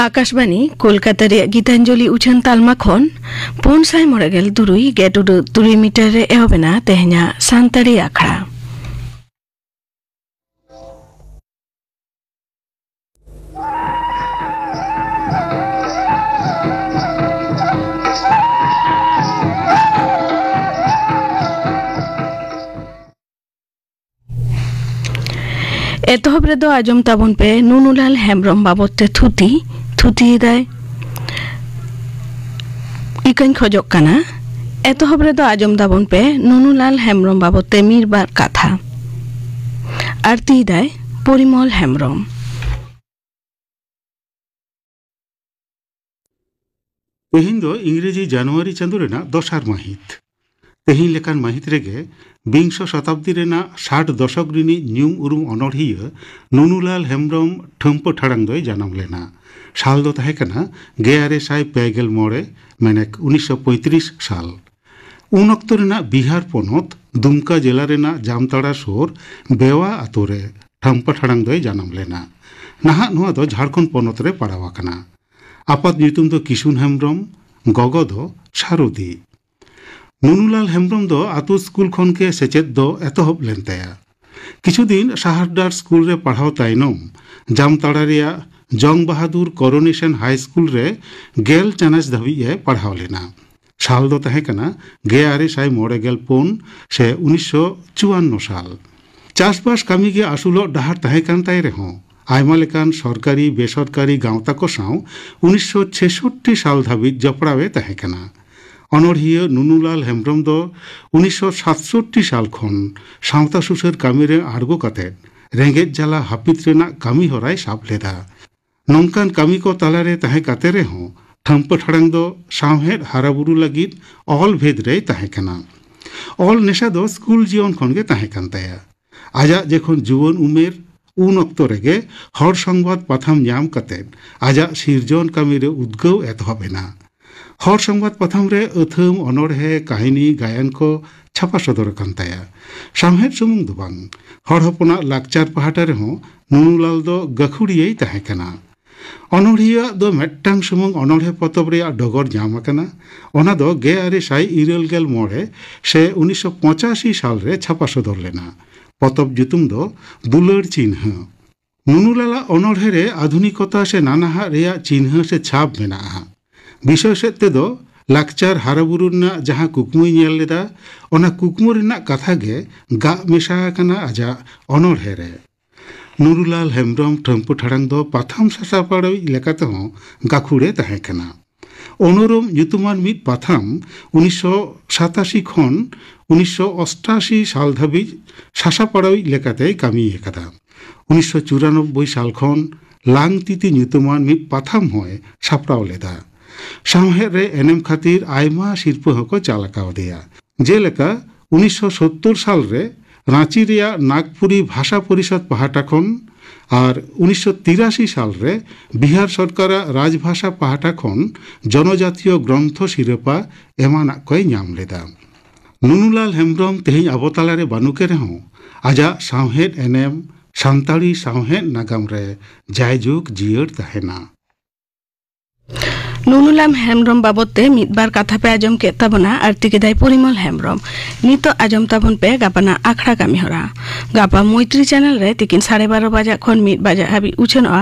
आकाशवाणी कोलकाता रे गीतांजलि उछन तालमा खन 592.3 मीटर रे एहबेना तेहना सानताड़ी आखड़ा एतहब रेदो आजम ताबन पे नुनुलाल हेम्ब्रम बाबते थुती दाय इकन खोजक काना एतहब रेदो आजम ताबन पे नुनुलाल हेम्ब्रम बाबते मिरबार कथा आरती दाय परिमल हेम्ब्रम तेहिन दो इंग्रेजी जनवरी चांदो रेना दोसार माहित तेहिन लेकान माहित रेगे विंश शताब्दी रेना 60 दशक रिनी न्यूम उरुम अनोढ़िया नुनुलाल हेम्ब्रम ठम्प ठाड़ांग दोय जानाम लेना साल दो ताहे कना 1953 माने 1935 साल उन अक्तो रेना बिहार पोनत दुमका जिला रेना जामताड़ा सोर बेवा आतो रे ठम्प ठाड़ांग दोय जानाम लेना नाहा नुआ दो झारखंड पोनत रे पड़ावा कना आपात ᱧᱩᱛᱩᱢ ᱫᱚ किशुन हेम्ब्रम गगो दो शारुदी नुनुलाल हेम्ब्रम दो आतु स्कूल खन के सेचेद दो एतहब लेन ताया किछु दिन साहरडार स्कूल रे पढ़ाव तायनम जामताड़ा रेया जंग बहादुर कोरोनेशन हाई स्कूल रे गेल चानाच धाबी ए पढ़ाव लेना साल दो ताहे कना 1994 से 1954 साल चाषबास कामी के आसुलो डाहार ताहे कान ताय रेहों आयमा लेकान सरकारी बेसरकारी गांवता को साव 1966 साल धाबी जपड़ावे ताहे कना अनोढ़िया नुनुलाल हेम्ब्रम दो 1967 साल खन सावता सुसर कामी रे आड़गो काते रेंगेज जाला हापित रेना कामी होराय साब लेदा नोंकान कामी को तालारे ताहे काते रे हों ठम्प ठाड़ांग दो सावहेद हाराबुरु लगित ऑल भेद रे ताहे कना ऑल नेशा दो स्कूल जीवन खन गे ताहे कान ताया आजा जेखन जुवन उमेर उन अक्तो रेगे हर संबाद पाथाम ᱧᱟᱢ कते आजा सिरजन कामी रे उद्गव एतहबेना हर संबाद पाथाम रे अथम अनोढ़े काहिनी गायन को छापा सदर कान ताया सामहेद सुमुंग दो बांग हर हपना लाकचार पहाटा रे हों नुनुलाल दो गखुड़ियै ताहे कना अनोढ़िया दो मेट्टांग सुमुंग अनोढ़े पतब रे डगर ᱧᱟᱢ आकना ओना दो 1996 से 1985 साल रे छापा सदर लेना पतब जुतुम दो दुलर चिन्ह नुनुलाला अनोढ़े रे आधुनिकता से नानाहा रेया चिन्ह से छाप मेना विषय सेद तेदो लाकचार हाराबुरु रेना जहां कुकमुई नेल लेदा ओना कुकमु रेना कथा गे गा मेशा आकना आजा अनोढ़े रे नुनुलाल हेम्ब्रम ठम्प ठाड़ांग दो पाथाम सासापाड़ाई लेकाते हों गाखुड़े ताहे कना ओनोरम ᱧᱩᱛᱩᱢᱟᱱ मिद पाथाम 1987 खन 1988 साल धाबी सासापाड़ाई लेकाते कामी एकादा 1994 साल खन लांग तिति ᱧᱩᱛᱩᱢᱟᱱ मिद पाथाम होय सापड़ाव लेदा सावहेद रे एनेम खातिर आयमा सिरपा हको चालकाव दिया जेलेका 1970 साल रे रांची रेया नागपुरी भाषा परिषद पहाटा खन और 1983 साल रे बिहार सरकार राजभाषा पहाटा खन जनजातीय ग्रंथ सिरपा एमाना कोय ᱧᱟᱢ लेदा नुनुलाल हेम्ब्रम तेहिं आबो तालारे बानुके रेहों आजा सावहेद एनेम सानताड़ी सावहेद नागाम रे जायजुग जियर ताहेना नुनुलाल हेम्ब्रम बाबते मिदबार कथा पे आजम के ताबना आरती के दाय परिमल हेम्ब्रम नितो आजम ताबन पे गापाना आखड़ा कामी हरा गापा मैत्री चैनल रे तिकिन 12:30 बजा खन 1 बजा हाबी उछनआ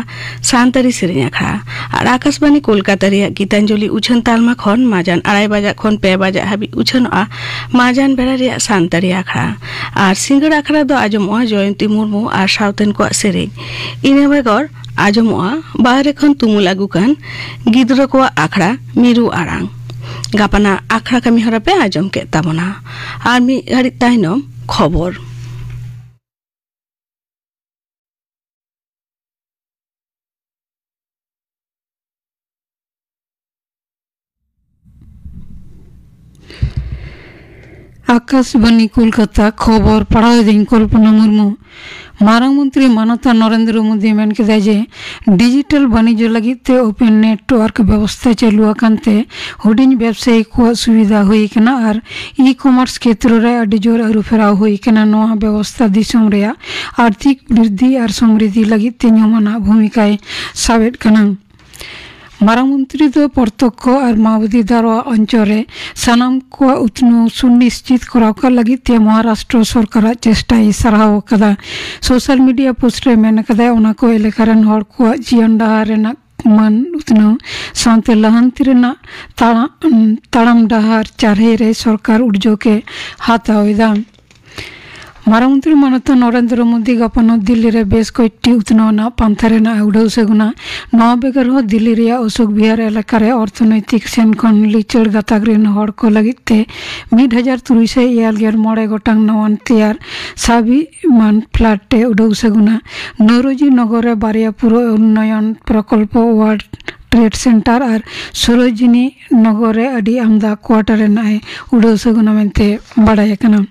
सानताड़ी सेरेñ आखड़ा और आकाशवाणी कोलकाता रे गीतांजलि उछन तालमा खन माजान 2:30 बजा खन 2 बजा हाबी उछनआ माजान बेड़ा रे सानताड़ी आखड़ा और सिंगड़ आखड़ा दो आजमआ जयंती मुर्मू और सावतेन को सेरेñ इने बेगर आजमआ बाहरे खन तुमुल आगुकान गिद्रो को आखड़ा मिरु आरांग गापाना आखड़ा कामी हरा पे आजम के ताबना और मी घड़ी ताइनम खबर आकाशवाणी कोलकाता खबर पढ़ाई दिन कल्पना मुर्मू मारांग मंत्री मानता नरेंद्र मोदी मेन केदा जे डिजिटल वाणिज्य लगिते ओपन नेटवर्क व्यवस्था चालू आकांते हुडिंग व्यवसायी को सुविधा हुई कना और ई कॉमर्स क्षेत्र रे अडी जोर अरुफेराव हुई कना नोआ व्यवस्था दिसम रे आर्थिक वृद्धि और समृद्धि लगिते ᱧᱩᱢᱟᱱᱟᱜ भूमिका साबित कना मारांग मंत्री दो प्रत्यक्ष और माओवादी दारवा अंचल सानाम को उतनु सुनिश्चित कराव लगी महाराष्ट्र सरकार चेष्टा सराव कदा सोशल मीडिया पोस्ट रे मेन कदा ओना को एलेकारेन हर को जीवन डहार मान उतनु सानते लहांती रेना ताड़ाम डहार चारे रे सरकार उर्जो के हाथावेदा मारांग मंत्री मानता नरेंद्र मोदी गापानो दिल्ली रे बेस कयेकटी उतनोना पान्थारेना उड़ाव सेगुना नवा बेगर हो दिल्ली रे अशोक विहार एलाकारे अर्थनैतिक सेन खन लिचड़ गाताक रेन हर को लगिते 1396 गोटांग नवान तैयार साबिमान फ्लैटे उड़ाव सेगुना नौरोजी नगरे बारिया पुरो उन्नयन प्रकल्प वार्ड ट्रेड सेंटर और सरोजिनी नगरे अडी आमदा क्वार्टर नाय उड़ाव सेगुना मेनते बाड़ाय कना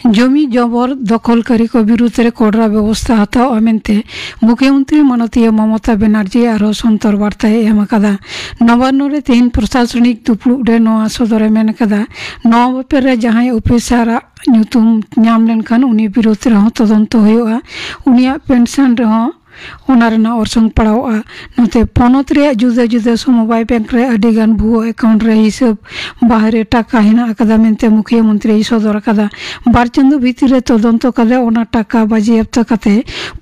जमी जबर दखलकारी को विरुद्ध रे कड़ा व्यवस्था हताव मेनते मुख्यमंत्री माननीय ममता बनर्जी और संतर वार्ताय एम कदा नवान्न रे तेहन प्रशासनिक दुपुड़ रे नवा सदरे मेन कदा नवा बपेर रे जहां ऑफिसर ᱧᱩᱛᱩᱢ ᱧᱟᱢ ᱞᱮᱱᱠᱷᱟᱱ ᱩᱱᱤ ᱵᱤᱨᱩᱫᱽ ᱨᱮᱦᱚᱸ ᱛᱚᱫᱚᱱᱛᱚ ᱦᱩᱭᱩᱜᱼᱟ ᱩᱱᱤᱭᱟᱜ ᱯᱮᱱᱥᱚᱱ ᱨᱮᱦᱚᱸ ᱚᱱᱟ ᱨᱮᱱᱟᱜ ᱚᱨᱥᱚᱝ ᱯᱟᱲᱟᱣᱚᱜᱼᱟ ᱱᱚᱛᱮ ᱯᱚᱱᱚᱛ ᱨᱮᱭᱟᱜ ᱡᱩᱫᱟᱹ ᱡᱩᱫᱟᱹ ᱥᱚᱢᱚᱵᱟᱭ ᱵᱮᱝᱠ ᱨᱮ ᱟᱹᱰᱤᱜᱟᱱ ᱵᱷᱩᱣᱟᱹ ᱮᱠᱟᱣᱩᱱᱴ ᱨᱮ ᱦᱤᱥᱟᱹᱵ ᱵᱟᱦᱨᱮ ᱴᱟᱠᱟ ᱦᱮᱱᱟᱜ ᱟᱠᱟᱫᱟ ᱢᱮᱱᱛᱮ ᱢᱩᱠᱷᱤᱭᱟᱹ ᱢᱚᱱᱛᱨᱤᱭ ᱥᱚᱫᱚᱨ ᱟᱠᱟᱫᱟ ᱵᱟᱨ ᱪᱟᱸᱫᱳ ᱵᱷᱤᱛᱤᱨ ᱨᱮ ᱛᱚᱫᱚᱱᱛᱚ ᱠᱟᱛᱮ ᱚᱱᱟ ᱴᱟᱠᱟ ᱵᱟᱡᱮᱭᱟপ্ত ᱠᱟᱛᱮ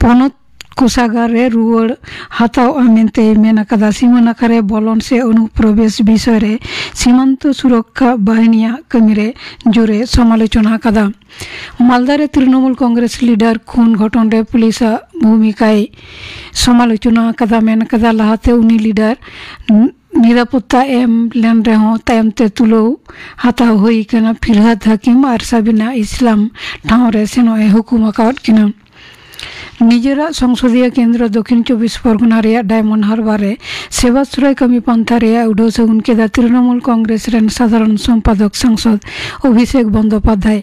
ᱯᱚᱱᱚᱛ कोषागार रे रुआड़ हाथाव मेनते मेन कदा सीमा नाका रे बोलन से अनुप्रवेश विषय रे सीमांत सुरक्षा बाहिनिया कमी रे जोरे समालोचना कदा मालदा रे तृणमूल कांग्रेस लीडर खून घटन रे पुलिस भूमिकाय समालोचना कदा मेन कदा लहाते उनी लीडर निरापत्ता एम लेन रेहों तायमते तुलो हाथाव होई कना फिरहाद हकीम और साबिना इस्लाम ठाव रे सेनो हुकुम अकाउट किना निजेरा संसदीय केंद्र दक्षिण 24 परगना रे डायमंड हार्बर रे सेवाश्रय कमी पंथा रे उड़ो सगुन के तृणमूल कांग्रेस रेन साधारण संपादक सांसद अभिषेक बंदोपाध्याय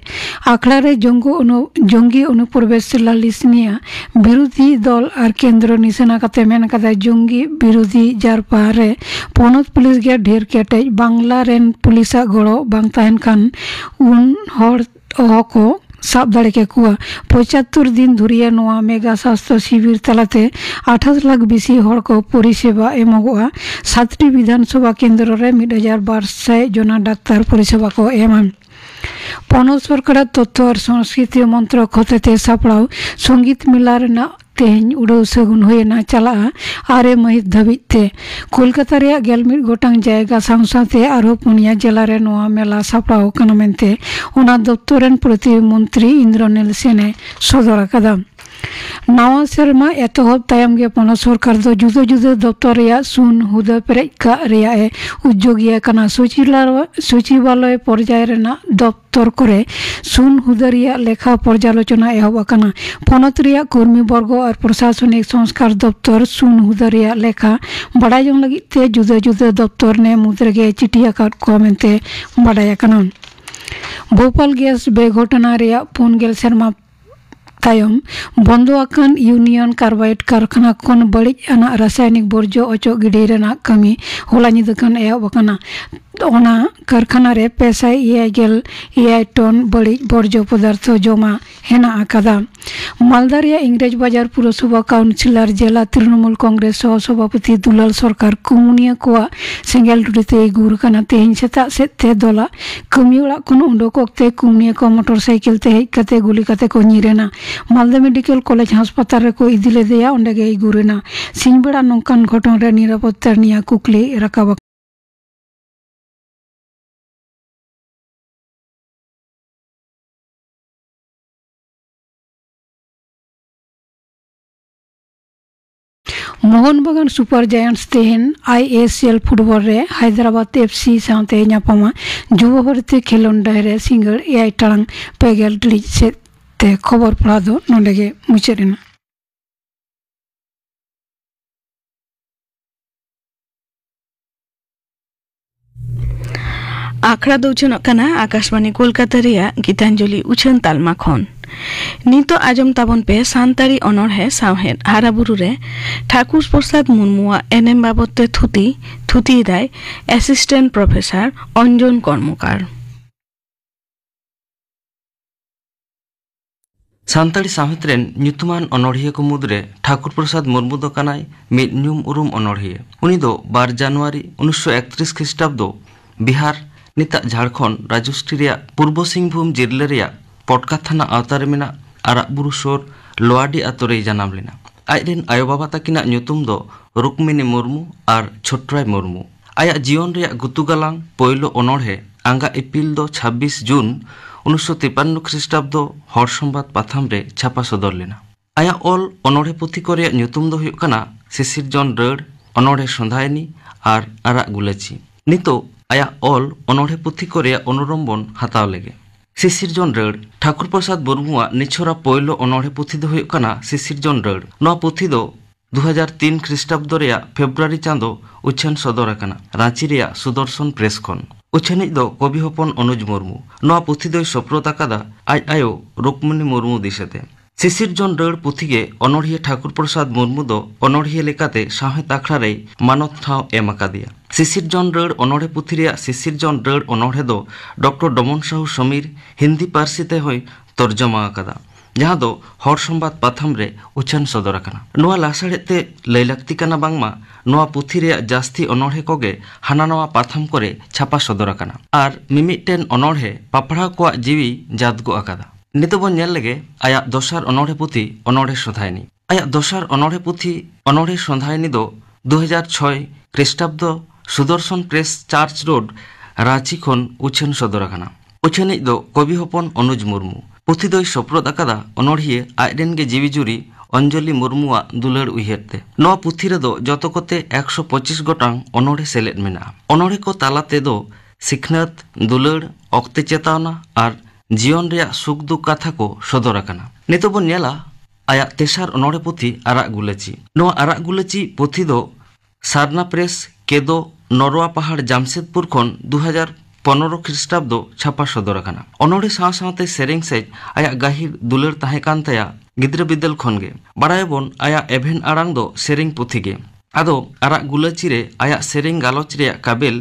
आखड़ा रे जंगी अनुप्रवेश लालिसनिया विरोधी दल और केंद्र निशाना कते मेन कदा जंगी विरोधी जारपा रे पनत पुलिस गे ढेर केटे बांग्ला रेन पुलिस गड़ो बांग ताहन खान उन हर को साब दाड़े के कुआ 75 दिन धुरिया नोआ मेगा स्वास्थ्य शिविर तलाते 28 लाख बेसी हर को परिसेवा एमगोआ 7टी विधानसभा केंद्र रे 1200 जना डाक्तार परिसेवा को एमान पनत सरकार तथ्य और संस्कृति मंत्रक हतेते सापड़ाव संगीत मेला रेना तेहन उड़ाव सगुन होना चला आरे महित धाबिते कोलकाता रे 11 गोटांग जायगा सावसाते आरो पुनिया जिला रे नोआ मेला सापड़ाव कना मेनते ओना दप्तरेन प्रतिमंत्री इंद्रनील सेने सदर कदा नवा सेरमा एतहब तायम गे पनत सरकार दो जुदा जुदा दप्तर रे सुन हुदा पेरेका रे उद्योगिया कना सचिवालय पर्याय रेना दप्तर करे सुन हुदरिया लेखा पर्यालोचना एहब अकना पनत रे कर्मी वर्ग और प्रशासनिक संस्कार दप्तर सुन हुदरिया लेखा बड़ाय जंग लगी ते जुदा जुदा दप्तर ने मुद्रगे चिटिया काट को मेनते बड़ाय कना भोपाल गैस बेघटना रे 4 सेरमा तायम बंदो आकान यूनियन कार्बाइड कारखाना खन बड़िज आना रासायनिक बर्ज्य अचो गिडी रेना कमी होला निदकन एहब अकना ओना कारखाना रे 500 टन बड़िज बर्ज्य पदार्थ जमा हेना आकादा मालदा रे इंग्रेज बाजार पुरसभा काउंसिलर जिला तृणमूल कांग्रेस सह सभापति दुलाल सरकार कुमुनिया कोआ सेंगेल टुडीते गुर कना तेहिन सेता सेते दोला कमी ओड़ा खन उंडोक ओक्ते कुमुनिया को मोटरसाइकिल ते हेज कते गुली कते को निरेना मालदा मेडिकल कॉलेज हासपाताल रे को इदिले देया ओंडे गे गुरेना सिंह बेड़ा नोंकान घटन रे निरापत्ता निया कुकली राकाबा मोहन बागान सुपर जायंट्स तेहन ISL फुटबॉल रे हैदराबाद FC साथे ᱧᱟᱯᱟᱢᱟ जुवा भरते खेलोन डायरे सिंगल 8 टांग पेगेल टिलिज से ते खबर पढ़ा दो नोंडेगे मुचेरेना आखड़ा दौचन कना आकाशवाणी कोलकाता रिया गीतांजलि उछन तालमा खन नितो आजम ताबन पे सान्तारी अनरहे सावहेद हाराबुरु रे ठाकुर प्रसाद मुर्मुआ एनएम बाबते थुती दाय असिस्टेंट प्रोफेसर अंजन कर्मकार सान्ताड़ी साहित्य रेन ᱧᱩᱛᱩᱢᱟᱱ ᱚᱱᱚᱬᱦᱤᱭᱟᱹ ᱠᱚ ᱢᱩᱫᱽᱨᱮ ᱴᱷᱟকুর ᱯᱨᱚᱥᱟᱫ ᱢᱩᱨᱢᱩ ᱫᱚ ᱠᱟᱱᱟᱭ ᱢᱤᱫ ᱧᱩᱢ ᱩᱨᱩᱢ ᱚᱱᱚᱬᱦᱤᱭᱟᱹ। ᱩᱱᱤ ᱫᱚ 2 ᱡᱟᱱᱩᱣᱟᱨᱤ 1931 খ্রিস্টাব্দ বিহার নিতাᱜ ঝাড়খণ্ড রাজশ্রী রেᱭᱟᱜ পূর্ব সিংভূম জিল্লা রেᱭᱟᱜ পটকা থানা আওতারে মেনা আরাক বুরু সোর লোয়াডি আতরে জানাম লেনা। আজরেন আয়ো বাবা তাকিনাᱜ ᱧᱩᱛᱩᱢ ᱫᱚ রুকমিনী মুর্মু আর ছোট্টরায় মুর্মু। আয়াᱜ জীবন রেᱭᱟᱜ গুতু গালাং পয়লো অনড়হে আঙ্গা এপ্রিল ᱫᱚ 26 জুন 1953 খ্রিস্টাব্দ হর সংবাদ পাথাম রে ছাপা সদর লেনা। আয়াᱜ অল অনড়হে পুথি কো রেᱭᱟᱜ ᱧᱩᱛᱩᱢ ᱫᱚ ᱦᱩᱭᱩᱜ ᱠᱟᱱᱟ ᱥᱤᱥᱤᱨᱡᱚᱱ ᱨᱟᱹᱲ, অনড়হে সন্ধায়নী আর আরাক গুলেচি। নিতো আয়াᱜ অল অনড়হে পুথি কো রেᱭᱟᱜ অনুরম্বন হাতাও লেগে। শিশিরজন রড় ঠাকুর প্রসাদ মুর্মুয়াᱜ নিছরা পয়লো অনড়হে পুথি ᱫᱚ ᱦᱩᱭᱩᱜ ᱠᱟᱱᱟ শিশিরজন রড়। নোয়া পুথি ᱫᱚ 2003 খ্রিস্টাব্দ রেᱭᱟᱜ ফেব্রুয়ারি চাঁদো উচ্ছান সদর আকানা রাঁচি রেᱭᱟᱜ সুদর্শন প্রেস খন। উচ্ছানিজ ᱫᱚ কবি হপন অনুজ মুর্মু। নোয়া পুথি দই সপ্রত আকাদা আজ আয়ো রুকমিনী মুর্মু দিশেতে। শিশিরজন রড় পুথিগে অনড়হিয়া ঠাকুর প্রসাদ মুর্মু ᱫᱚ অনড়হিয়া লেকাতে সাহিত্য আখড়া রে মানত ঠাও এম আকাদিয়া। শিশিরজন রড় অনড়হে পুথি রেᱭᱟᱜ শিশিরজন রড় অনড়হে ᱫᱚ ডক্টর ডমন সাহু সমীর হিন্দি পার্সিতে হই তর্জমা আকাদা, যাহা ᱫᱚ হর সংবাদ পাথাম রে উচ্ছান সদর আকানা। নোয়া লাসাড়েতে লাই লাক্তি কানা বাংমা নোয়া পুথি রেᱭᱟᱜ জাস্তি অনড়হে কোগে হানা নাওয়া পাথাম করে ছাপা সদর আকানা আর মিমিটেন অনড়হে পাপড়া কোয়াᱜ জিবি জাদগো আকাদা। নিতো বন ñᱮᱞ লেগে আয়াᱜ দশার অনড়হে পুথি অনড়হে সন্ধায়নী। আয়াᱜ দশার অনড়হে পুথি অনড়হে সন্ধায়নী ᱫᱚ 2006 খ্রিস্টাব্দ সুদর্শন প্রেস চার্চ রোড রাঁচি খন উচ্ছান সদর আকানা। উচ্ছানিজ ᱫᱚ কবি হপন অনুজ মুর্মু। পুথি দই সপ্রদ আকাদা অনড়হিয়ে আজরেন গে জীবিজুরি অঞ্জলি মুর্মুয়াᱜ দুলাড় উইহারতে। নোয়া পুথি রেদো যত কোতে 125 গটাং অনড়হে সেলেদ মেনা। অনড়হে কো তালাতে দো সিখনাত, দুলাড়, অক্তে চেতাওনা আর জীবন রেᱭᱟᱜ সুখ দুঃখ কাথা কো সদর আকানা। নিতো বন ñᱮᱞᱟ আয়াᱜ তেসার অনড়হে পুথি আরাক গুলেচি। নোয়া আরাক গুলেচি পুথি দো সারনা প্রেস কেদো নরওয়া পাহাড় জামশেদপুর খন 2015 খ্রিস্টাব্দ ছাপা সদর আকানা। অনড়হে সাও সাওতে সেরেং সেজ আয়াগ গাহির দুলাড় তাহে কান তায়া গিদ্রা বিদ্যাল খনগে। বাড়ায়বন আয়াগ এভেন আড়াং দো সেরেং পুথি গে। আদো আরাক গুলেচি রে আয়াগ সেরেং গালচ রেᱭᱟᱜ কাবেল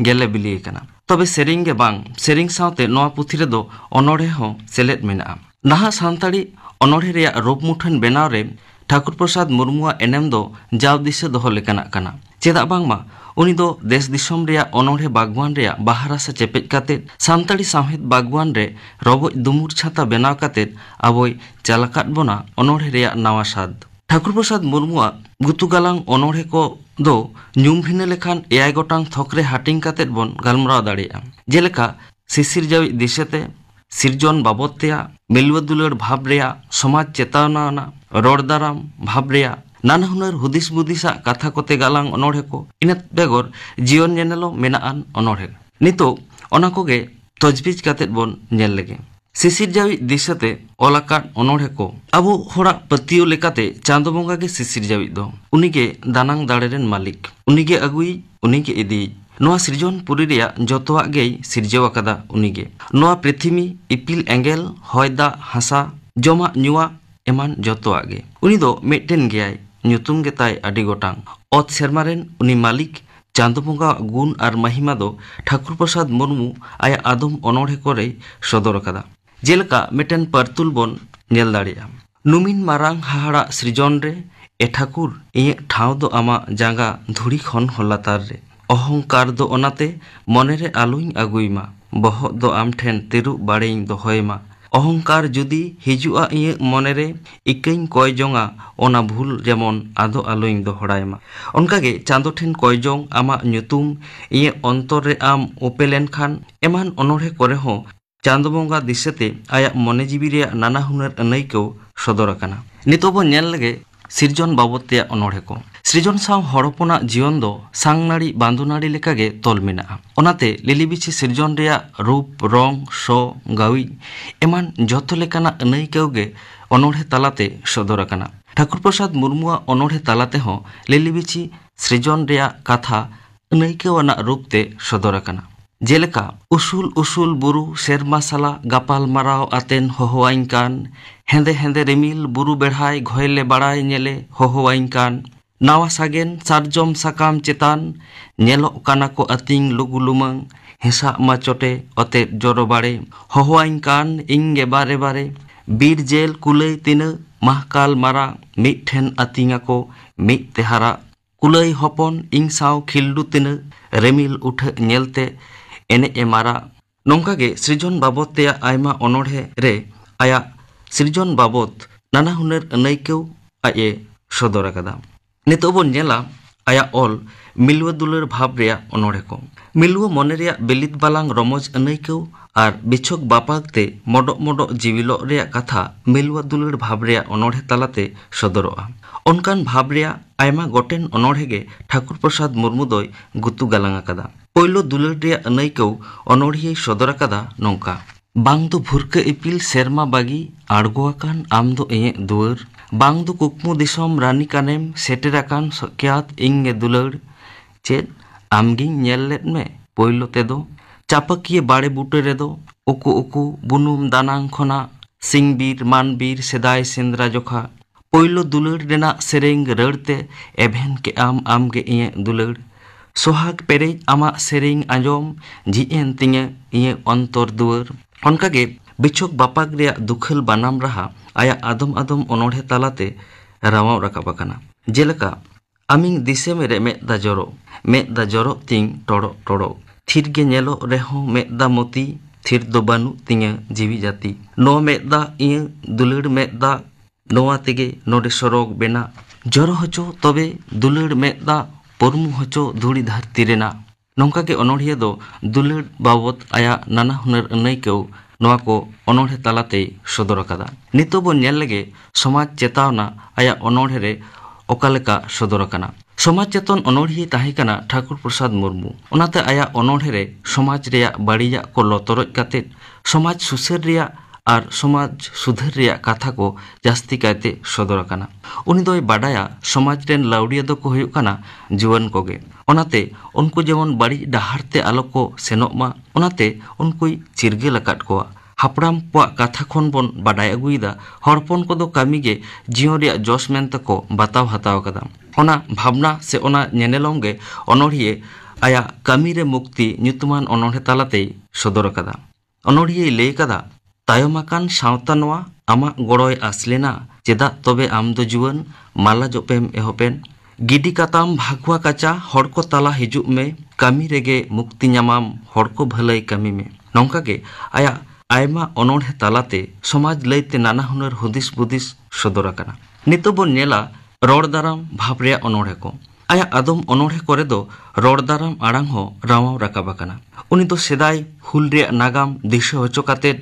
গেলে বিলিয়ে কানা। তবে সেরেং গে বাং সেরেং সাওতে নোয়া পুথি রেদো অনড়হে হো সেলেদ মেনা। নাহা সান্তাড়ি অনড়হে রেᱭᱟᱜ রূপ মুঠান বেনাও রে ঠাকুর প্রসাদ মুর্মুয়াᱜ এনেম দো যাও দিশে দোহ লেকানাᱜ কানা। চেদাᱜ বাংমা উনি দো দেশ দিশম রেᱭᱟᱜ অনড়হে বাগওয়ান রেᱭᱟᱜ বাহারাসা চেপেজ কাতেদ সান্তাড়ি সাহিত্য বাগওয়ান রে রবজ দুমুর ছাতা বেনাও কাতেদ আবই চালাকাত বনা অনড়হে রেᱭᱟᱜ নাওয়া স্বাদ। ঠাকুর প্রসাদ মুর্মুয়াᱜ গুতু গালাং অনড়হে কো দো ñᱩᱢ ভিনে লেখান 6 গটাং থকরে হাটিং কাতেদ বন গালমারাও দাড়িয়া। জেলেকা শিশির জাউই দিশেতে সিরজন বাবদ তেয়া মিলওয়া দুলাড় ভাব রেᱭᱟᱜ সমাজ চেতাওনা রড় দারাম ভাব রেᱭᱟᱜ নানা হুনার হুদিস বুদিসা কথা কোতে গালাং অনড়হে কো ইনা বেগর জীবন ñᱮᱱᱮᱞᱚ মেনাআন অনড়হে। নিতো অনা কোগে তজবিজ কাতেদ বন ñᱮᱞ লেগে। শিশির জাউই দিশাতে অলাকাট অনড়হে কো আবো হড়াᱜ পাতিয়াও লেকাতে চাঁদো বঙ্গা গে শিশির জাউই দো। উনিগে দানাং দাড়েরেন মালিক, উনিগে আগুই, উনিগে ইদি। নোয়া সৃজন পুরী রেᱭᱟᱜ যতওয়াᱜ গেই সিরজেও আকাদা উনিগে। নোয়া পৃথিবী ইপিল এঙ্গেল হয় দা হাসা জমা ñুয়া এমান যতওয়াᱜ গে। উনি দো মিটটেন গেয়াই, ñᱩᱛᱩᱢ গে তাই আডি গোটাং। অত সেরমারেন উনি মালিক চাঁদো বঙ্গা গুণ আর মহিমা দো ঠাকুর প্রসাদ মুর্মু আয়া আদম অনড়হে করে সদর আকাদা। জেলেকা মিটেন পারতুল বন ñᱮᱞ দাড়িয়া। নুমিন মারাং হাহাড়া সৃজন রে এ ঠাকুর ইয়ে ঠাও দো আমা জাঙ্গা ধুড়ি খন হল্লাতার রে। অহংকার দো অনাতে মনেরে আলুইং আগুইমা, বহত দো আম ঠেন তেরু বাড়েইং দহয়মা। অহংকার যদি হিজুয়া ইয়ে মনেরে ইকাইং কয় জঙা ওনা ভুল যেমন আদো আলোইং দহড়ায়মা। অনকাগে চাঁদো ঠেন কয় জং আমা ñᱩᱛᱩᱢ ইয়ে অন্তরে আম ওপেলেন খান এমান অনড়হে করে হো চাঁদো বঙ্গা দিশেতে আয়াগ মনে জীবী রেᱭᱟᱜ নানা হুনার আনাইকেও সদর আকানা। নিতো বন ñᱮᱞ লেগে সিরজন বাবদ তেয়াᱜ অনড়হে কো। সৃজন সাও হড় হপনাᱜ জীবন দো সাংনাড়ি বান্দুনাড়ি লেকাগে তল মেনাআ। ওনাতে লিলিবিছি সৃজন রেᱭᱟᱜ রূপ রং স গাউই এমান যত লেকানাᱜ আনাইকেও গে অনড়হে তালাতে সদর আকানা। ঠাকুর প্রসাদ মুর্মুয়াᱜ অনড়হে তালাতে হো লিলিবিছি সৃজন রেᱭᱟᱜ কাথা আনাইকেও আনাᱜ রূপতে সদর আকানা। জেলেকা উসুল উসুল বুরু সেরমা সালা গাপাল মারাও আতেন হহওয়াইং কান, হেঁদে হেঁদে রিমিল বুরু বেড়ায় ঘয়লে বাড়ায় ñেলে হহওয়াইং কান। নাওয়া সাগেন সারজম সাকাম চেতান ñᱮᱞᱚᱜ কানা কো আতিং লুগু লুমাং, হেঁসা মা চটে অতে জড়ো বাড়ে হহওয়াইং কান ইংগে বারে বারে। बीर जेल कुलई तिना महकाल मारा मिट ठेन अतिंगा को मिट तेहारा कुलई हपन इंग साव खिल्डू तिना रेमिल उठ नेलते एने एमारा नोंकागे सृजन बाबत तेया आयमा अनोढ़े रे आया सृजन बाबत नाना हुनर अनैक्यौ आये सदर अकादा नितो बन नेला आया ऑल मिलुआ दुलर भाव रेया अनोढ़े को मिलुआ मने रेया बिलित बालांग रमोज अनैक्यौ और बिछोक बापागते मडक मडक जीविलो रेया कथा मिलुआ दुलर भाव रेया अनोढ़े तालाते सदरोआ ओनकान भाव रेया आयमा गोटेन अनोढ़े गे ठाकुर प्रसाद मुर्मू दोय गुतु गालांग अकादा पयलो दुलर रेया अनैक्यौ अनोढ़िये सदर अकादा नोंका बांग दो भुरके इपिल सेरमा बागी आड़गोआकान आम दो इये दुआर बांग दो कुकमु दिसोम रानी कानेम सेटेराकान सकियात इंगे दुलर चेद आमगिंग नेल लेद में पयलो तेदो चापकिए बाड़े बूटे रेदो उकु उकु बुनुम दानांग खना सिंगबीर मानबीर सेदाय सेंद्रा जोखा पयलो दुलर रेना सेरेंग रड़ते एभेन के आम गे इये दुलर सोहाग पेरेज आमा सेरेंग आंजोम झिएन तिंगे इये अंतर दुआर ओनकागे बिछोक बापाग रेया दुखल बानाम रहा आया आदम आदम अनोढ़े तालाते रावाव राकाबाकाना जेलका आमिंग दिसे मेरे मेदा जरो तिंग टोड़ो टोड़ो थिर गे नेलो रेहो मेदा मोती थिर दो बानु तिंगे जीवी जाती नो मेदा इये दुलड़ मेदा नोआ तेगे नोडे सरोग बेना जरो हचो तबे दुलड़ मेदा परमु हचो धूड़ी धरती रेना नौका के अनोढ़िया दो दुलड़ बाबत आया नाना हुनर अनैक्यौ नोआ को अनोढ़े तालाते सदर अकादा नितो बन नेल लगे समाज चेतावना आया अनोढ़े रे ओकालेका सदर अकाना समाज चेतन अनोढ़िये ताहे काना ठाकुर प्रसाद मुर्मू ओनाते आया अनोढ़े रे समाज रेया बाड़िया को लतरज काते समाज सुसर रेया और समाज सुधर रेया कथा को जास्ती कायते सदर अकाना उनी दोय बाडाया समाज रेन लाउडिया दो को हुयुग काना जुवान कोगे ओनाते उनको जेमन बाड़ी डाहारते आलो को सेनोमा ओनाते उनको चिरगेल अकाद कोआ हापड़ाम को कथा खन बन बाडाय अगुइदा हड़पन को दो कामी गे जीवन रेया जोश मेनते को बाताव हताव कदा ओना भावना से ओना नेनेलम गे अनोढ़िये आया कामी रे मुक्ति ᱧᱩᱛᱩᱢᱟᱱ अनोढ़े तालाते सदर अकादा अनोढ़िये लay कदा तायमाकान सावता नोआ आमा गड़ोय आसलेना चेदा तबे आम दो जुवान माला जोपेम एहोपेन गिडी काताम भागवा काचा हड़को ताला हिजुग में कामी रेगे मुक्ति ᱧᱟᱢᱟᱢ हड़को भलाई कामी में नौका के आया आयमा अनोढ़े तालाते समाज लैते नाना हुनर हुदिस बुदिस सदर अकाना नितो बन नेला रड़ दाराम भाव रेया अनोढ़े को आया आदम अनोढ़े करे दो रड़ दाराम आड़ांग हो रावाव राकाब अकाना उनी दो सेदाय हुल रेया नागाम दिशा होचो काते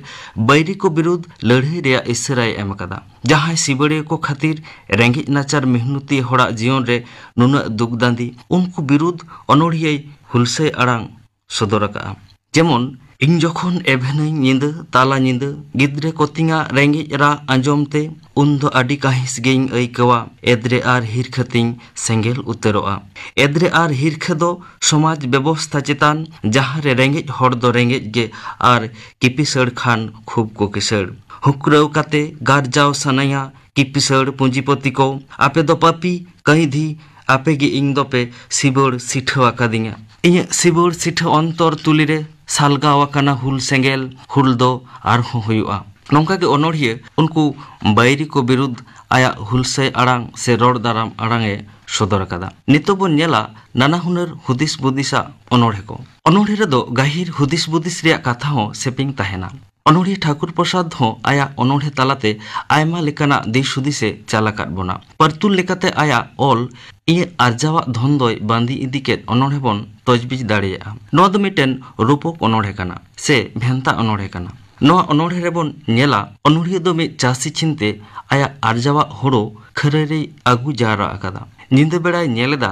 बैरी को विरुद्ध लड़ाई रेया इशाराय एम अकादा जहां सिबड़े को खातिर रेंगेज नाचार मेहनती होड़ा जीवन रे नुना दुख दांदी उनको विरुद्ध अनोढ़िये हुलसे आड़ांग सदर अका जेमन इन जखन एभेनई निंदा ताला निंदा गिद्रे कोतिंगा रेंगेज रा आंजोमते उन दो आडी काहिस गेइं ऐकवा एद्रे आर हिरखतिंग सेंगेल उतरोआ एद्रे आर हिरख दो समाज व्यवस्था चेतान जहां रे रेंगेज हड़ दो रेंगेज गे आर किपिसड़ खान खूब को किसड़ हुक्राव काते गारजाव सनाया किपिसड़ पूंजीपति को आपे दो पापी कहीं धी आपे गे इंग दोपे सिबड़ सिठवा कादिंगा इं सिबड़ सिठ अंतर तुलिरे सालगावाकाना हुल सेंगेल हुल दो आरहों हुयुआ नौका के अनोढ़िये उनको बैरी को विरुद्ध आया हुलसे आड़ांग से रड़ दाराम आड़ांगे सदर अकादा नितो बन नेला नाना हुनर हुदिस बुदिसा अनोढ़े को अनोढ़े रे दो गाहिर हुदिस बुदिस रेया कथा हो सेपिंग ताहेना अनोढ़िये ठाकुर प्रसाद हो आया अनोढ़े तालाते आयमा लेकाना दिस हुदिसे चालाकाद बोना परतुल लेकाते आया ऑल इये आर्जावा धन दोय बांदी इदी केद अनोढ़े बन तजबीज दाड़ेया नोआ दो मिटेन रूपक अनोढ़े काना से भेंता अनोढ़े काना नोआ अनोढ़े रे बन नेला अनोढ़िये दो मिट चासी चिनते आया आर्जावा होड़ो खरेरे आगु जारा अकादा निंदा बेड़ाय नेलेदा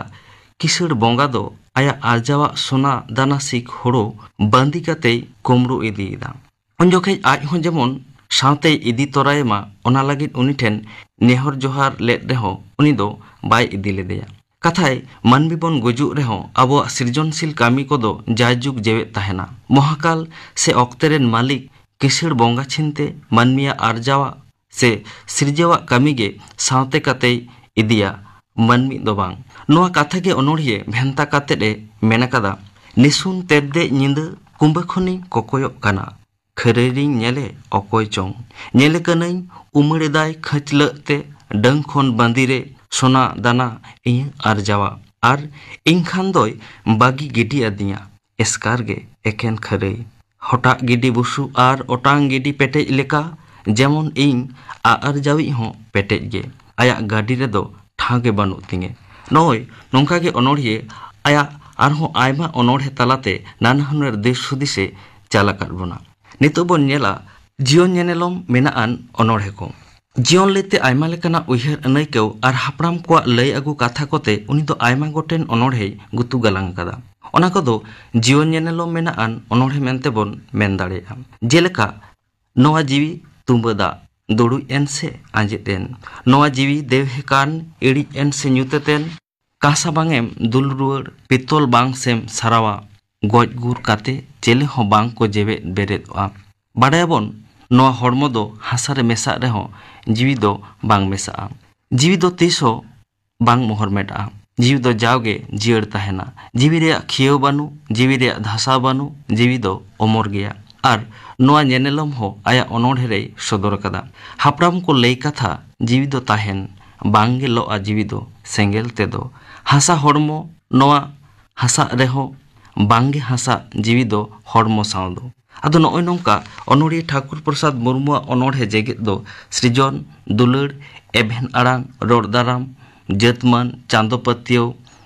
किसड़ बोंगा दो आया आर्जावा सोना दाना सिक होड़ो बांदी काते कोमरू इदीदा उन जोखे आज हो जेमन सावते इदी तोरायमा ओना लागिद उनी ठेन नेहर जोहार लेद रेहो उनी दो बाय इदी लेदेया कथाय मानवी बन गुजुग रेहो आबो सृजनशील कामी को दो जायजुग जेवे ताहेना महाकाल से ऑक्तेरेन मालिक किसड़ बोंगा छिनते मानमिया आर्जावा से सृजवा कामी गे सावते काते इदिया मानमी दो बांग नोआ कथा गे अनोढ़िये भेंता काते रे मेनकादा निसुन तेदे निंदा कुंबखनी कोकोयो काना खरेरिंग नेले अकय चोंग नेले कनई उमड़ेदाय खचलते डंग खन बांदिरे सोना दाना इन आरजावा आर इनखान दोय बागी गिडी आदिया एस्कार गे एकेन खरई हटा गिडी बुसु आर ओटांग गिडी पेटेज लेका जेमन इन आरजावी हो पेटेज गे आया गाड़ी रे दो ठागे बानु तिंगे नय नोंका गे अनोढ़िए आया आरहो आयमा अनोढ़े तालाते नाना हुनर देश हुदिसे चालाकात बोना नितो बन नेला जीवन नेनेलम मेनाआन अनोढ़े को जीवन लेते आयमा लेकाना उयहर अनैकेव आर हापड़ाम को लय आगु काथा कोते उनी दो आयमा गोटेन अनोढ़े गुतु गालांग कादा ओना कोदो जीवन नेनेलम मेनाआन अनोढ़े मेनते बन मेन दाड़ेया जेलेका नोआ जीवी तुम्बदा दुड़ु एन से आंजेतेन नोआ जीवी देवहेकान इड़ी एन से न्यूतेतेन कासा बांगेम दुल रुआड़ पितल बांग सेम सारावा गज गुर काते चेले हो बांग को जेबे बेरेदआ बाडायाबन नोआ हड़मो दो हासारे मेसा रेहो जीवी दो बांग मेसा जीवी दो तीसो बांग मोहर मेटा जीवी दो जावगे जियड़ तहेना जीवी रे खियो बानु जीवी रे धासा बानु जीवी दो अमर गया आर नोआ नेनेलम हो आया अनोढ़े रे सदर कदा हापड़ाम को लई कथा जीवी दो ताहेन बांगे लोआ जीवी दो सेंगेल ते दो हासा हड़मो नोआ हासा रेहो बांगे हासा जीवी दो हड़मो साव दो आदो नोय नोंका अनोढ़िया ठाकुर प्रसाद मुर्मुआ अनोढ़े जेगेत दो सृजन दुलड़ एभेन आड़ांग रोड़ दाराम जतमान चांदो पतियो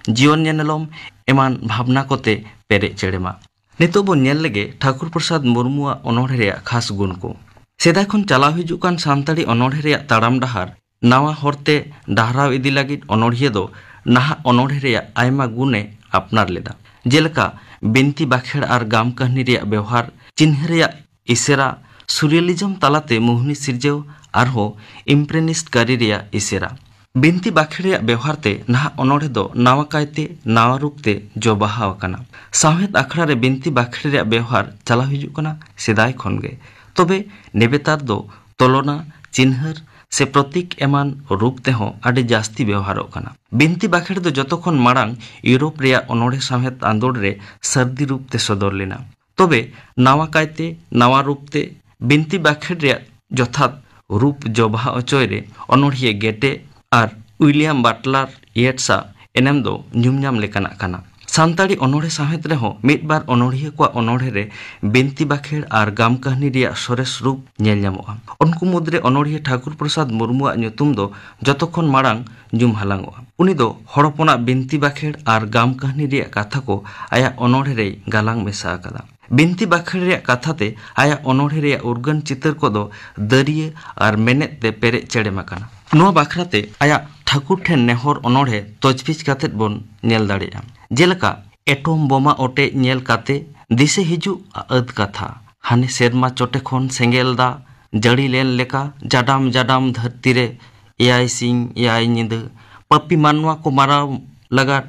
जीवन नेनेलम एमान भावना कोते पेरे चेड़ेमा नितो बो नेल लेगे ठाकुर प्रसाद मुर्मुआ अनोढ़े रे खास गुण को सेदाय खन चलाव हिजुकान सान्ताड़ी अनोढ़े रे ताड़ाम डाहार नावा हरते डाहराव इदी लागिद अनोढ़िया दो नाहा अनोढ़े रे आयमा गुणे अपनार लेदा जेलका बिनती बाखेड़ आर गाम कहनी रे व्यवहार चिन्ह रे इसेरा सुरियलिज्म तालाते मुहनी सिरजेव आरहो इम्प्रेनिस्ट कारी रे इसेरा बिनती बाखेड़ व्यवहार ते नाहा अनोढ़े दो नावा कायते नावा रूपते जो बहाव काना साहेद आखड़ा रे बिनती बाखेड़ रे व्यवहार चलाव हिजुक काना सेदाय खनगे तबे नेबेतार दो तोलना चिन्हर से प्रतीक एमान रूप तेहो आडे जास्ती व्यवहारों काना बिनती बाखेड़ दो जतोखन माड़ांग यूरोप रे अनोढ़े साहेद आंदोड़ रे सर्दी रूप ते सदर लेना तबे नावा कायते नावा रूप ते बिनती बाखेड़ रे यथात रूप जबहा अचय रे अनोढ़िए गेटे आर उइलियाम बाटलार येट्सा एनेम दो न्यूमनाम लेकाना काना सान्ताड़ी अनोढ़े साहेद रेहो मिद बार अनोढ़िया को अनोढ़े रे बिनती बाखेड़ आर गाम कहनी रे सरेस रूप नेल ᱧᱟᱢᱚᱜᱼᱟ उनको मुद्रे अनोढ़िया ठाकुर प्रसाद मुर्मुआ ᱧᱩᱛᱩᱢ ᱫᱚ जतोखन माड़ांग जुम हालांगोआ उनी दो हड़पना बिनती बाखेड़ आर गाम कहनी रे कथा को आया अनोढ़े रे गालांग मेसा आकादा बिनती बाखेड़ रे कथाते आया अनोढ़े रे उर्गन चितर को दो दरिये आर मेनेत ते पेरे चेड़ेमा काना नोआ बाखराते आया ठाकुर ठेन नेहर अनोढ़े तजफिज कातेत बन नेल दाड़ेया जेलका एटम बोमा ओटे नेल काते दिसे हिजु अद कथा हाने सेरमा चोटे खन सेंगेल दा जड़ी लेन लेका जाडाम जाडाम धरती रे एआई सिंह एआई निंद पप्पी मानवा को मारा लगा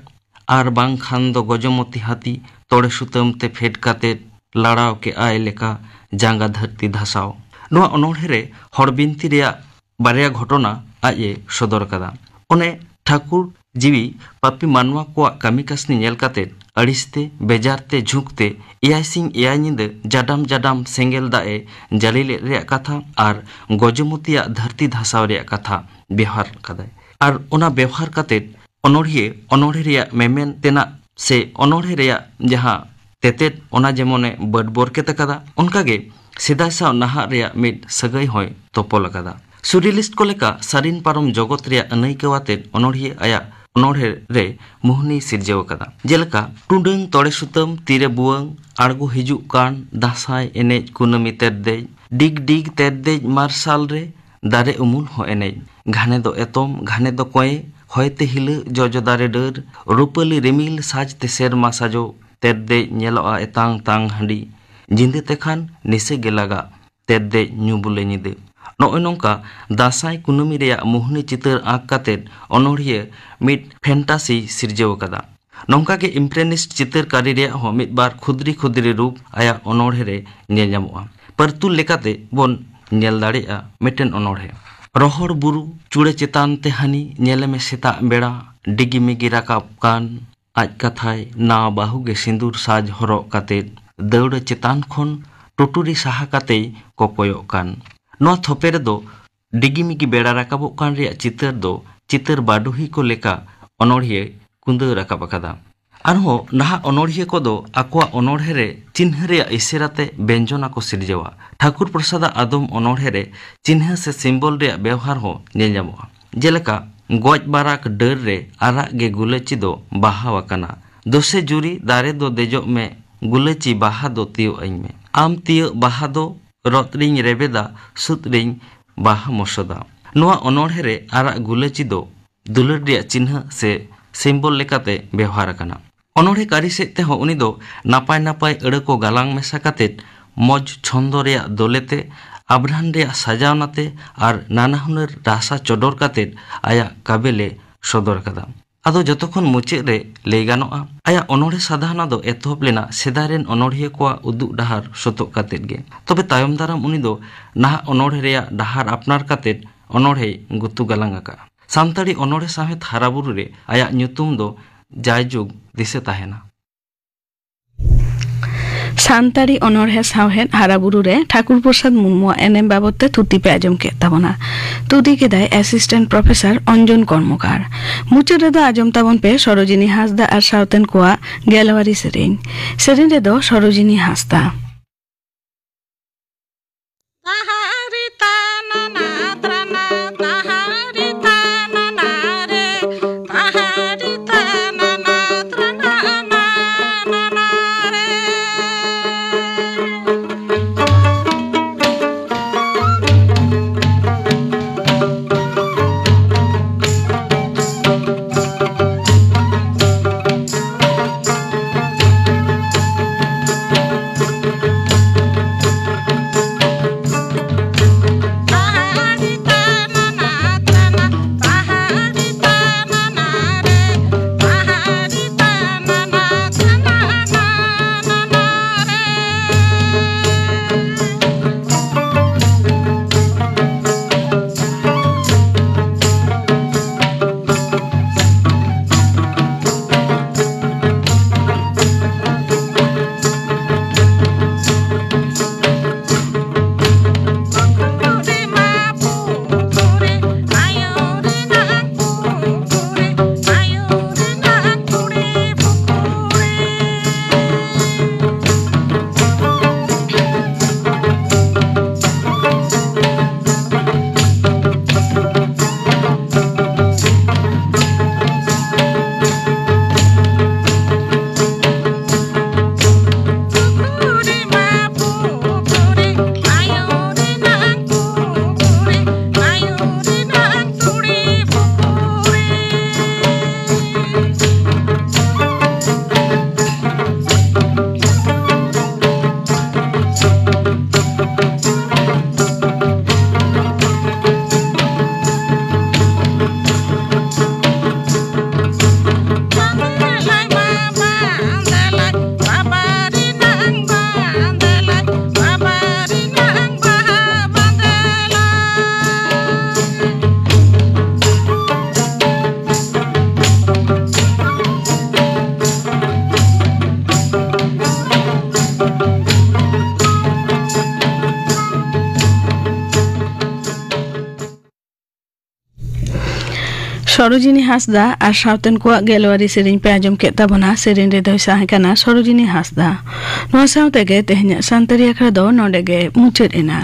आर बांग खान दो गजमती हाथी तोड़े सुतम ते फेड काते लड़ाव के आय लेका जांगा धरती धसाव नोआ अनोढ़े रे हड़ बिनती रेया बारिया घटना आये सदर कदा ओने ठाकुर जीवी पापी मानवा को कामी कासनी नेल काते अड़िसते बेजारते झुंकते एआई सिंह एआई निंद जाडाम जाडाम सेंगेल दाए जालिले रे कथा आर गजमतिया धरती धसाव रे कथा व्यवहार कदाय आर ओना व्यवहार काते अनोढ़े रे मेमेन तेना से अनोढ़े रे जहां तेतेत ओना जेमने बडबोर केते कदा उनकागे सेदाय साव नाहा रे मिड सगई होय तोपल कदा सुरिलिस्ट को लेका सारिन पारम जगत रे अनैकवाते अनोढ़िए आया अनोढ़े रे मुहनी सिरजेव कदा जेलका टुंडंग तोड़े सुतम तीरे बुवंग आड़गो हिजुक कान दासाय एनेज कुनमी तेरदेज डिग डिग तेरदेज मार्शाल रे दारे उमुल हो एनेज घाने दो एतम घाने दो कोए होयते हिल जोजो दारे डर रूपली रिमिल साजते सेरमा साजो तेरदेज नेलोआ एतांग तांग हांडी जिंदे तेखान निसे गेलागा तेरदेज न्यूबुले निदे नोय नोंका दासाय कुनमी रे मुहनी चितर आँक कातेद अनोढ़िए मिड फैंटासी सिरजेव कदा नोंका के इम्प्रेनिस्ट चितर कारी रे हो मिद बार खुदरी खुदरी रूप आया अनोढ़े रे नेल ᱧᱟᱢᱚᱜᱼᱟ परतुल लेकाते बन नेल दाड़ेया मिटेन अनोढ़े रोहड़ बुरु चूड़े चेतान ते हानी नेले में सेता बेड़ा डिगी मिगी राकाब कान आज कथाय ना बाहुगे सिंदूर साज हरक कातेद दौड़ चेतान खन टुटुरी साहा काते को कोयक कान नो थोपे रे दो डिगिमिगी बेड़ा राकाबोक कान रे चितर दो चितर बाडुही को लेका अनोढ़िये कुंद राकाब अकादा आरहो नाहा अनोढ़िये को दो आकुआ अनोढ़े रे चिन्ह रे इसेराते व्यंजना को सिरजेवा ठाकुर प्रसाद आदम अनोढ़े रे चिन्ह से सिम्बल रे व्यवहार हो नेलजामोआ जेलेका गज बाराक डर रे आराग गे गुलेची दो बाहा वकाना दोसे जुरी दारे दो देजो में गुलेची बाहा दो तियो अई में आम तियो बाहा दो रतरिंग रेबेदा सुतरिंग बाहा मसोदा नोआ अनोढ़े रे आराग गुलेची दो दुलर रे चिन्ह से सिम्बल लेकाते व्यवहार अकाना अनोढ़े कारी सेते हो उनी दो नापाय नापाय अड़ को गालांग मेसा काते मज छंदो रे दोलेते आब्राहन रे सजावनाते और नाना हुनर रासा चोडोर काते आया काबेले सदर कदा आदो जतखन मुचे रे लई गानोआ आया अनोढ़े साधाना दो एतहब लेना सेदारेन अनोढ़िया को उदुग डहार सतोक काते गे तबे तायम दाराम उनी दो नाहा अनोढ़े रे डहार अपनार काते अनोढ़े गुतु गालांगा सानताड़ी अनोढ़े साहेत हाराबुरु रे आया ᱧᱩᱛᱩᱢ दो जायजुग दिसे ताहेना सानताड़ी अनोढ़े साहेत हाराबुरु रे ठाकुर प्रसाद मुर्मू एनएम बाबते थुती पे आजम के ताबना तुदी के दाय असिस्टेंट प्रोफेसर अंजन कर्मकार मुचे रे दो आजम ताबन पे सरोजिनी हासदा और साउतेन कोआ गेलवारी सेरेन रे दो सरोजिनी हासदा सरोजिनी हासदा और साउतेन को गेलवारी सेरेन पे आजम के ताबना सेरेन रे दय साहेकाना सरोजिनी हासदा नो साउते गे तेहन्या सांतरी अखरा दो नोडे गे मुचेद एना।